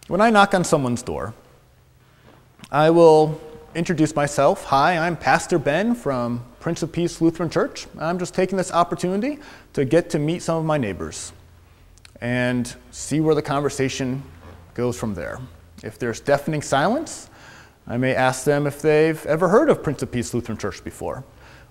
When I knock on someone's door, I will introduce myself. Hi, I'm Pastor Ben from Prince of Peace Lutheran Church. I'm just taking this opportunity to get to meet some of my neighbors and see where the conversation goes from there. If there's deafening silence, I may ask them if they've ever heard of Prince of Peace Lutheran Church before.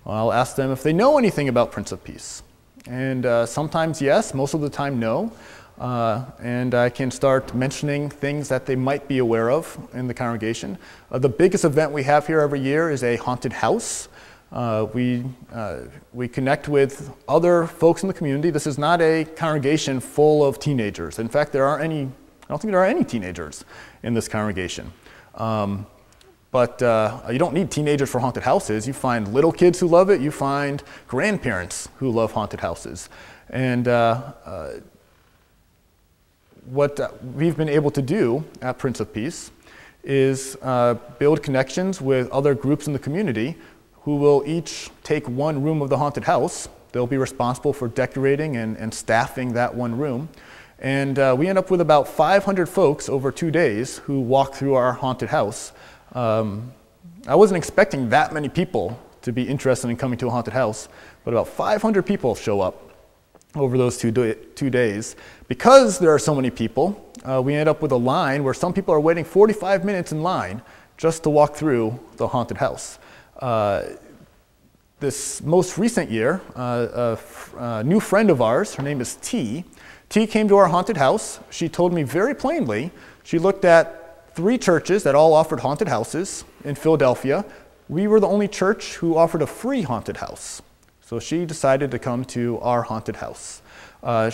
I'll ask them if they know anything about Prince of Peace. And sometimes yes, most of the time no. And I can start mentioning things that they might be aware of in the congregation. The biggest event we have here every year is a haunted house. We connect with other folks in the community. This is not a congregation full of teenagers. In fact, I don't think there are any teenagers in this congregation. But you don't need teenagers for haunted houses. You find little kids who love it. You find grandparents who love haunted houses. And what we've been able to do at Prince of Peace is build connections with other groups in the community who will each take one room of the haunted house. They'll be responsible for decorating and staffing that one room. And we end up with about 500 folks over 2 days who walk through our haunted house. I wasn't expecting that many people to be interested in coming to a haunted house, but about 500 people show up over those 2 days. Because there are so many people, we end up with a line where some people are waiting 45 minutes in line just to walk through the haunted house. This most recent year, a new friend of ours, her name is T. T came to our haunted house. She told me very plainly, she looked at 3 churches that all offered haunted houses in Philadelphia. We were the only church who offered a free haunted house. So she decided to come to our haunted house. A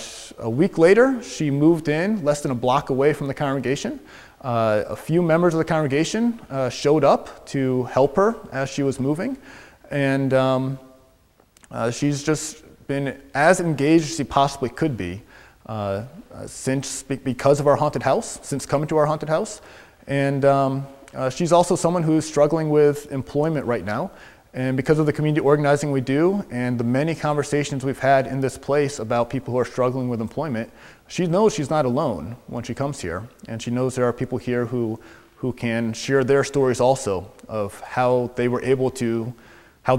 week later, she moved in less than a block away from the congregation. A few members of the congregation showed up to help her as she was moving. And she's just been as engaged as she possibly could be because of our haunted house, since coming to our haunted house. And she's also someone who's struggling with employment right now. And because of the community organizing we do and the many conversations we've had in this place about people who are struggling with employment, she knows she's not alone when she comes here. And she knows there are people here who can share their stories also of how they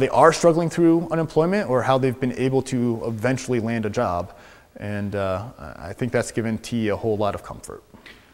are struggling through unemployment or how they've been able to eventually land a job. And I think that's given T a whole lot of comfort.